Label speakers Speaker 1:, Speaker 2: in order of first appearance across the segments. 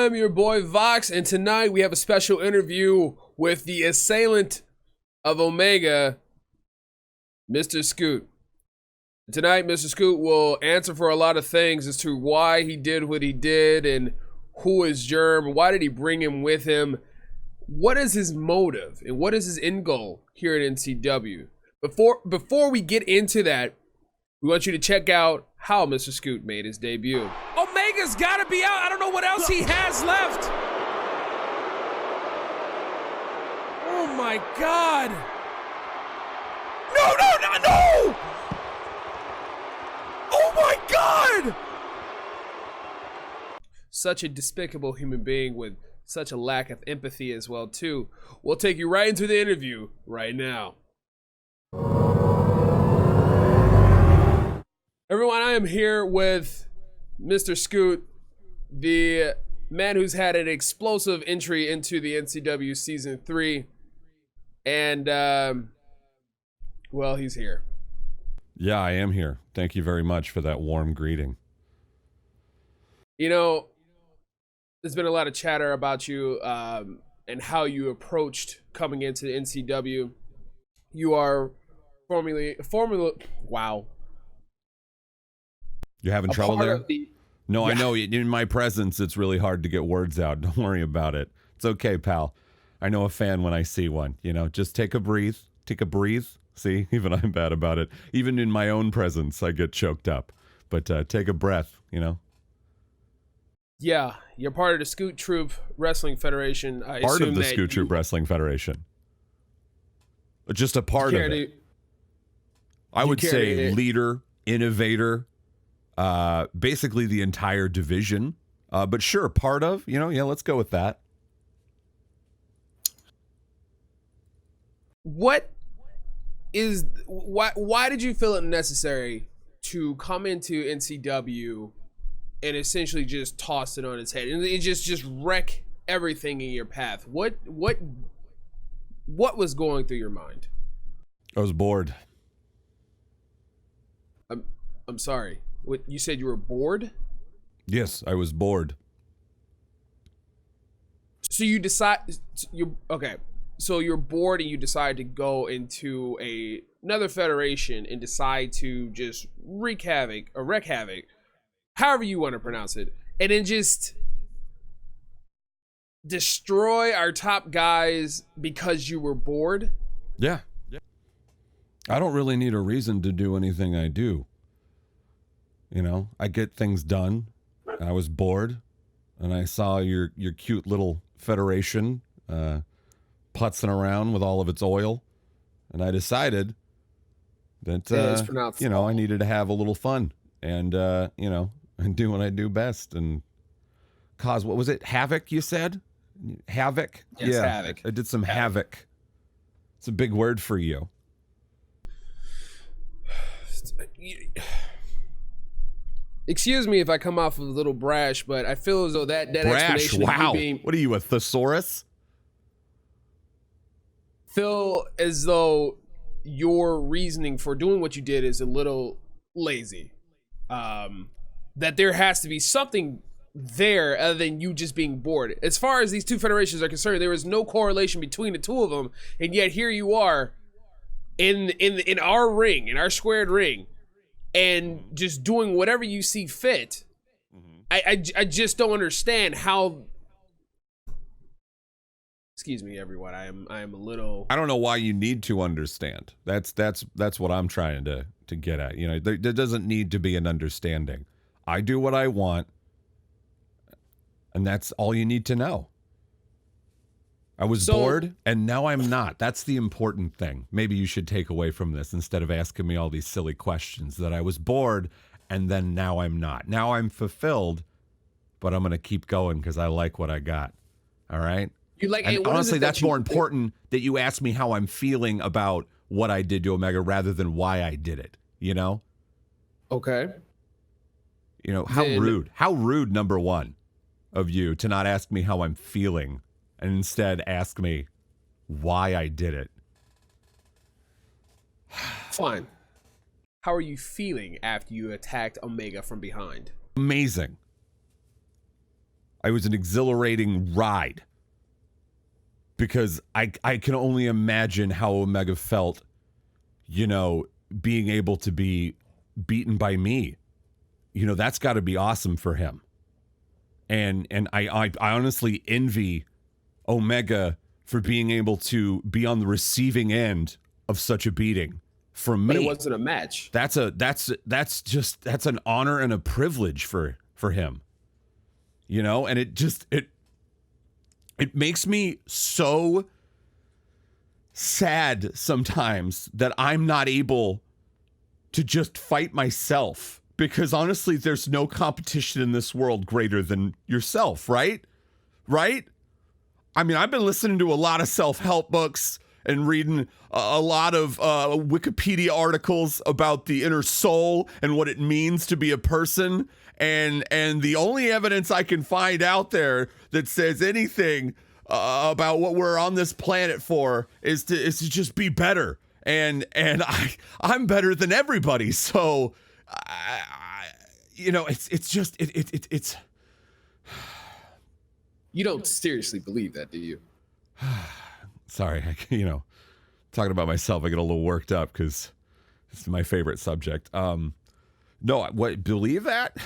Speaker 1: I'm your boy Vox, and tonight we have a special interview with the assailant of Omega, MisterScoot. Tonight, MisterScoot will answer for a lot of things as to why he did what he did and who is Germ, why did he bring him with him, what is his motive, and what is his end goal here at NCW. Before we get into that, we want you to check out how MisterScoot made his debut. Omega's gotta be out. I don't know what else he has left. Oh my God. No! Oh my God! Such a despicable human being with such a lack of empathy as well too. We'll take you right into the interview right now. Everyone, I am here with MisterScoot, the man who's had an explosive entry into the NCW Season 3. And, well, he's here.
Speaker 2: Yeah, I am here. Thank you very much for that warm greeting.
Speaker 1: You know, there's been a lot of chatter about you and how you approached coming into the NCW. You are formerly wow.
Speaker 2: You having trouble there? No,
Speaker 1: Yeah.
Speaker 2: I know. In my presence, it's really hard to get words out. Don't worry about it. It's okay, pal. I know a fan when I see one. You know, just take a breathe. Take a breathe. See, even I'm bad about it. Even in my own presence, I get choked up. But take a breath, you know?
Speaker 1: Yeah, you're part of the Scoot Troop Wrestling Federation.
Speaker 2: Part of the Scoot Troop Wrestling Federation. Just a part of it. I would say leader, innovator, basically the entire division. But sure, part of, you know, yeah, let's go with that.
Speaker 1: Why did you feel it necessary to come into NCW and essentially just toss it on its head and it just wreck everything in your path? What was going through your mind?
Speaker 2: I was bored.
Speaker 1: I'm sorry. What, you said you were bored?
Speaker 2: Yes, I was bored.
Speaker 1: So you okay. So you're bored and you decide to go into another federation and decide to just wreak havoc, however you want to pronounce it, and then just destroy our top guys because you were bored?
Speaker 2: Yeah. I don't really need a reason to do anything I do. You know, I get things done. I was bored, and I saw your cute little federation putzing around with all of its oil, and I decided that you know, I needed to have a little fun and you know, and do what I do best and cause, what was it, havoc? You said havoc?
Speaker 1: Yes,
Speaker 2: yeah,
Speaker 1: havoc.
Speaker 2: I did some havoc. It's a big word for you.
Speaker 1: Excuse me if I come off a little brash, but I feel as though that
Speaker 2: Brash,
Speaker 1: explanation
Speaker 2: wow.
Speaker 1: of you being,
Speaker 2: what are you, a thesaurus?
Speaker 1: feel as though your reasoning for doing what you did is a little lazy. That there has to be something there other than you just being bored. As far as these two federations are concerned, there is no correlation between the two of them, and yet here you are in our ring, in our squared ring, and just doing whatever you see fit. I just don't understand how. Excuse me, everyone. I am a little.
Speaker 2: I don't know why you need to understand. That's what I'm trying to get at. You know, there doesn't need to be an understanding. I do what I want, and that's all you need to know. I was bored, and now I'm not. That's the important thing. Maybe you should take away from this instead of asking me all these silly questions. That I was bored, and then now I'm not. Now I'm fulfilled, but I'm going to keep going because I like what I got. All right? And honestly, that's more important that you ask me how I'm feeling about what I did to Omega rather than why I did it, you know?
Speaker 1: Okay.
Speaker 2: You know, how rude, number one, of you to not ask me how I'm feeling and instead ask me why I did it.
Speaker 1: Fine. How are you feeling after you attacked Omega from behind?
Speaker 2: Amazing. It was an exhilarating ride. Because I can only imagine how Omega felt, you know, being able to be beaten by me. You know, that's got to be awesome for him. And I honestly envy Omega for being able to be on the receiving end of such a beating from me.
Speaker 1: But it wasn't a match.
Speaker 2: That's an honor and a privilege for him. You know, and it makes me so sad sometimes that I'm not able to just fight myself, because honestly, there's no competition in this world greater than yourself, right? Right? I mean, I've been listening to a lot of self-help books and reading a lot of Wikipedia articles about the inner soul and what it means to be a person. And the only evidence I can find out there that says anything about what we're on this planet for is to just be better. And I'm better than everybody. So, you know, it's.
Speaker 1: You don't seriously believe that, do you?
Speaker 2: Sorry, talking about myself, I get a little worked up because it's my favorite subject. No, what, believe that?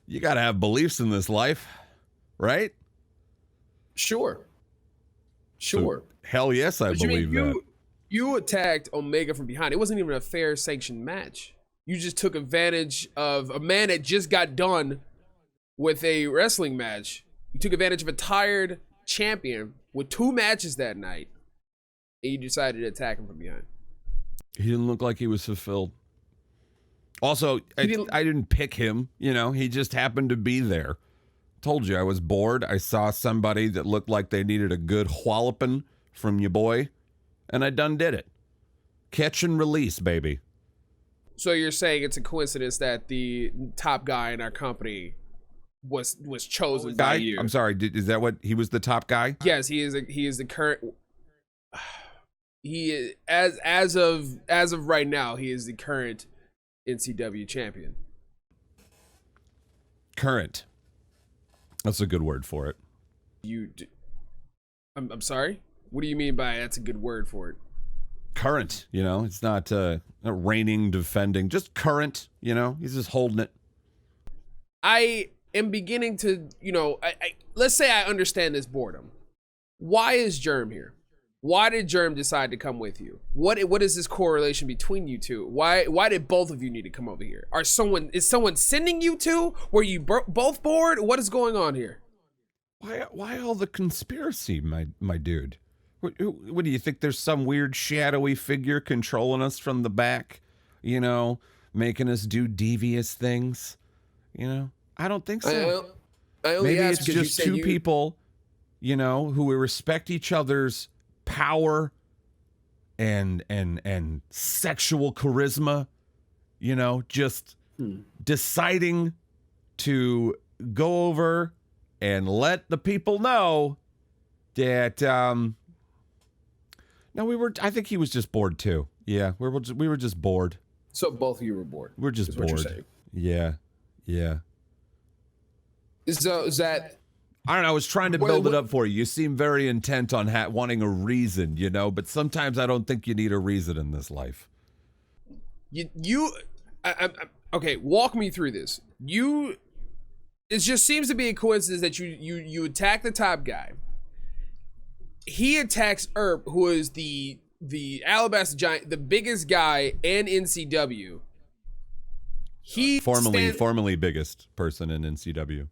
Speaker 2: You got to have beliefs in this life, right?
Speaker 1: Sure.
Speaker 2: So, hell yes, I believe that.
Speaker 1: You attacked Omega from behind. It wasn't even a fair sanctioned match. You just took advantage of a man that just got done with a wrestling match. You took advantage of a tired champion with 2 matches that night, and you decided to attack him from behind.
Speaker 2: He didn't look like he was fulfilled. Also, I didn't pick him, you know, he just happened to be there. Told you I was bored. I saw somebody that looked like they needed a good walloping from your boy, and I done did it. Catch and release, baby.
Speaker 1: So you're saying it's a coincidence that the top guy in our company was chosen by you?
Speaker 2: I'm sorry, is that what, he was the top guy?
Speaker 1: Yes, he is the current. He is, as of right now, he is the current NCW champion.
Speaker 2: Current. That's a good word for it.
Speaker 1: I'm sorry? What do you mean by that's a good word for it?
Speaker 2: Current, you know, it's not reigning, defending, just current, you know, he's just holding it.
Speaker 1: I am beginning to, you know, let's say I understand this boredom. Why is Germ here? Why did Germ decide to come with you? What is this correlation between you two? Why did both of you need to come over here? Is someone sending you two? Were you both bored? What is going on here?
Speaker 2: Why all the conspiracy, my dude? What do you think? There's some weird shadowy figure controlling us from the back, you know, making us do devious things, you know? I don't think so.
Speaker 1: I only
Speaker 2: Maybe
Speaker 1: ask
Speaker 2: it's just two people, you know, who respect each other's power and sexual charisma, you know, just deciding to go over and let the people know that no, I think he was just bored too. Yeah, we were just bored.
Speaker 1: So both of you were bored.
Speaker 2: We're just bored. Yeah.
Speaker 1: Is that?
Speaker 2: I don't know. I was trying to build it up for you. You seem very intent on wanting a reason, you know, but sometimes I don't think you need a reason in this life.
Speaker 1: Okay, walk me through this. It just seems to be a coincidence that you attack the top guy. He attacks Earp, who is the Alabaster Giant, the biggest guy in NCW. He
Speaker 2: formerly biggest person in NCW.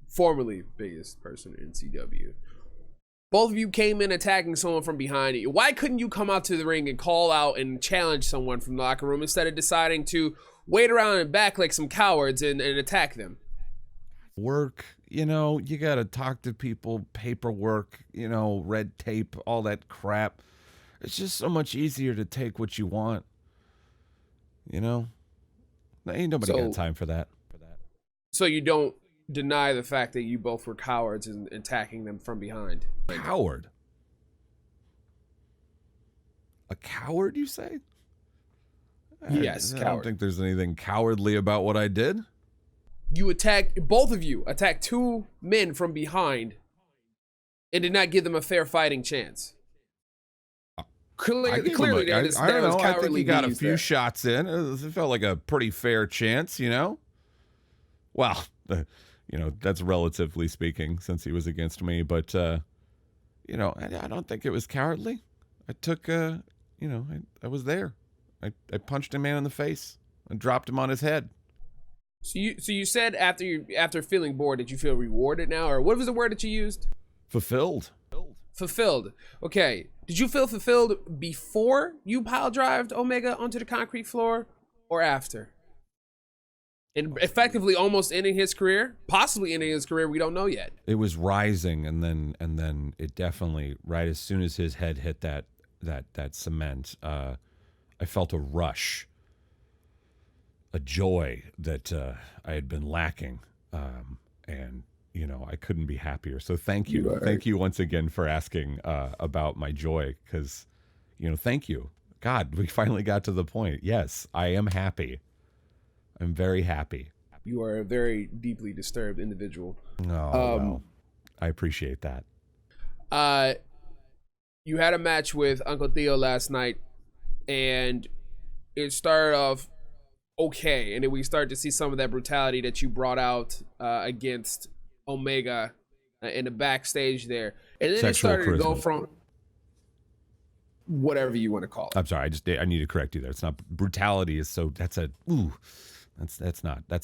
Speaker 1: Formerly biggest person in NCW. Both of you came in attacking someone from behind you. Why couldn't you come out to the ring and call out and challenge someone from the locker room instead of deciding to wait around and back like some cowards and attack them?
Speaker 2: Work, you know, you gotta talk to people, paperwork, you know, red tape, all that crap. It's just so much easier to take what you want, you know? Ain't nobody got time for that.
Speaker 1: So you don't deny the fact that you both were cowards and attacking them from behind?
Speaker 2: Coward? A coward, you say?
Speaker 1: Yes,
Speaker 2: I
Speaker 1: coward.
Speaker 2: don't think there's anything cowardly about what I did.
Speaker 1: both of you attacked two men from behind and did not give them a fair fighting chance. Clearly,
Speaker 2: I don't know. I think he got a few shots in. It felt like a pretty fair chance, you know? Well, you know, that's relatively speaking since he was against me. But, you know, I don't think it was cowardly. I took, you know, I was there. I punched a man in the face and dropped him on his head.
Speaker 1: So you said after feeling bored, did you feel rewarded now? Or what was the word that you used?
Speaker 2: Fulfilled.
Speaker 1: Fulfilled. Okay. Did you feel fulfilled before you pile drived Omega onto the concrete floor or after? And effectively almost ending his career? Possibly ending his career, we don't know yet.
Speaker 2: It was rising, and then it definitely, right as soon as his head hit that cement, I felt a rush, a joy that I had been lacking, and you know, I couldn't be happier. So thank you. Thank you once again for asking about my joy, because, you know, thank you. God, we finally got to the point. Yes, I am happy. I'm very happy.
Speaker 1: You are a very deeply disturbed individual.
Speaker 2: Oh, well, I appreciate that.
Speaker 1: You had a match with Uncle Theo last night, and it started off okay, and then we started to see some of that brutality that you brought out against Omega in the backstage there, and then
Speaker 2: Sexual
Speaker 1: it started
Speaker 2: charisma.
Speaker 1: to go from whatever you want to call it.
Speaker 2: I'm sorry, I need to correct you there. It's not brutality. That's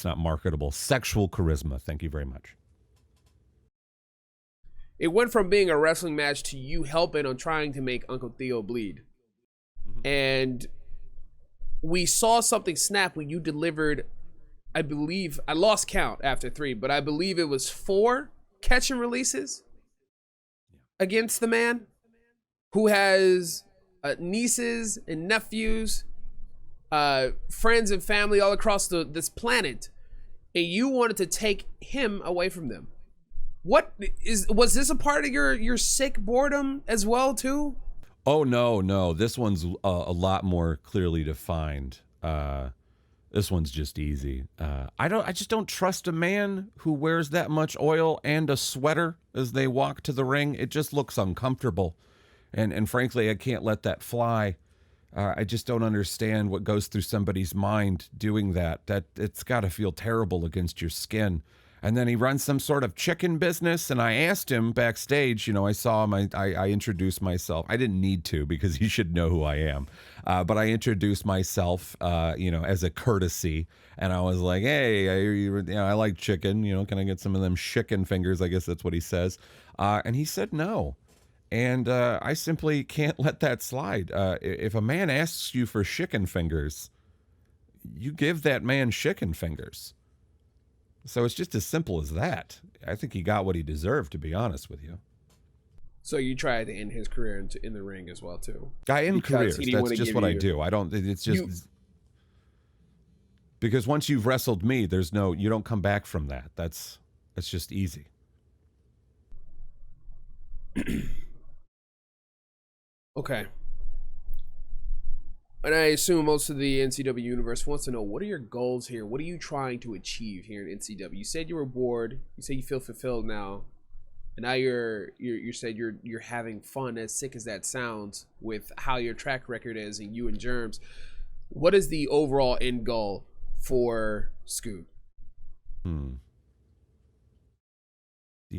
Speaker 2: not marketable. Sexual charisma. Thank you very much.
Speaker 1: It went from being a wrestling match to you helping on trying to make Uncle Theo bleed, and we saw something snap when you delivered, I believe, I lost count after 3, but I believe it was 4 catch and releases against the man who has nieces and nephews, friends and family all across this planet, and you wanted to take him away from them. Was this a part of your sick boredom as well too?
Speaker 2: Oh no, this one's a lot more clearly defined. This one's just easy. I just don't trust a man who wears that much oil and a sweater as they walk to the ring. It just looks uncomfortable, and frankly, I can't let that fly. I just don't understand what goes through somebody's mind doing that. That it's got to feel terrible against your skin. And then he runs some sort of chicken business, and I asked him backstage, you know, I saw him, I introduced myself. I didn't need to, because he should know who I am. But I introduced myself, you know, as a courtesy. And I was like, hey, I like chicken, you know, can I get some of them chicken fingers? I guess that's what he says. And he said no. And I simply can't let that slide. If a man asks you for chicken fingers, you give that man chicken fingers. So it's just as simple as that. I think he got what he deserved, to be honest with you.
Speaker 1: So you tried to end his career in the ring as well too.
Speaker 2: I end careers. That's just what I do. I don't. It's just because once you've wrestled me, you don't come back from that. That's just easy.
Speaker 1: Okay. And I assume most of the NCW universe wants to know, what are your goals here? What are you trying to achieve here in NCW? You said you were bored. You said you feel fulfilled now. And now you said you're having fun, as sick as that sounds, with how your track record is and you and Germs. What is the overall end goal for Scoot?
Speaker 2: The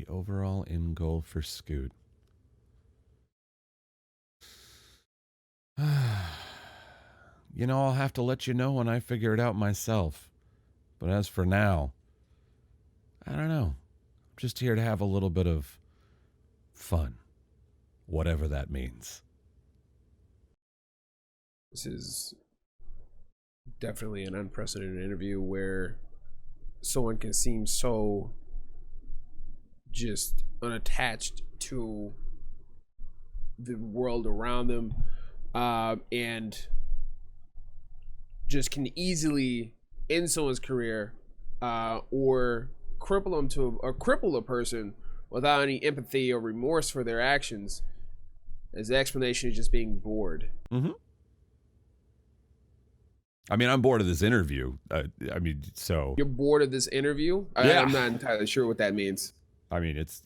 Speaker 2: overall end goal for Scoot. You know, I'll have to let you know when I figure it out myself. But as for now, I don't know. I'm just here to have a little bit of fun, whatever that means.
Speaker 1: This is definitely an unprecedented interview where someone can seem so just unattached to the world around them, and just can easily end someone's career, or cripple a person without any empathy or remorse for their actions, as the explanation is just being bored.
Speaker 2: I mean, I'm bored of this interview. I mean, so
Speaker 1: You're bored of this interview?
Speaker 2: Yeah.
Speaker 1: I'm not entirely sure what that means.
Speaker 2: I mean, it's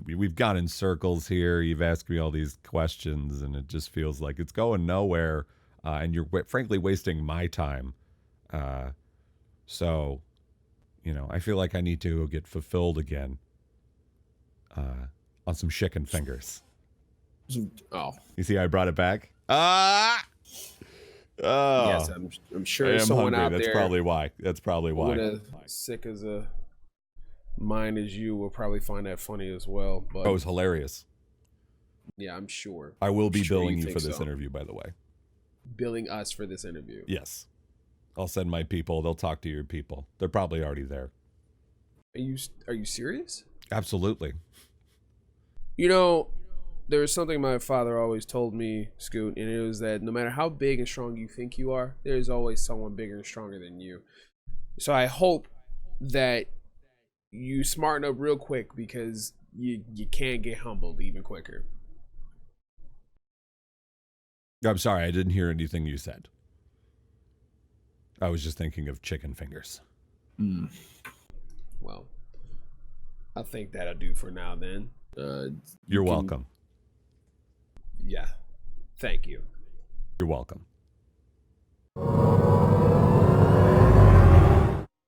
Speaker 2: we've gone in circles here. You've asked me all these questions, and it just feels like it's going nowhere. And you're frankly wasting my time. So, I feel like I need to get fulfilled again on some chicken fingers.
Speaker 1: Oh,
Speaker 2: You see, I brought it back. Ah. Oh,
Speaker 1: yes, I'm sure
Speaker 2: I am
Speaker 1: someone
Speaker 2: hungry.
Speaker 1: out
Speaker 2: That's
Speaker 1: there.
Speaker 2: probably why.
Speaker 1: With as sick as a mind as you will probably find that funny as well. But
Speaker 2: That was hilarious.
Speaker 1: yeah, I'm sure.
Speaker 2: I will be
Speaker 1: I'm sure
Speaker 2: billing you
Speaker 1: think
Speaker 2: for this
Speaker 1: so.
Speaker 2: interview, by the way.
Speaker 1: Billing us for this interview.
Speaker 2: Yes. I'll send my people. They'll talk to your people. They're probably already there.
Speaker 1: Are you serious?
Speaker 2: Absolutely.
Speaker 1: There was something my father always told me, Scoot, and it was that no matter how big and strong you think you are, there's always someone bigger and stronger than you. So I hope that you smarten up real quick, because you can't get humbled even quicker.
Speaker 2: I'm sorry, I didn't hear anything you said. I was just thinking of chicken fingers.
Speaker 1: Well, I think that'll do for now then.
Speaker 2: You're welcome.
Speaker 1: Yeah. Thank you.
Speaker 2: You're welcome.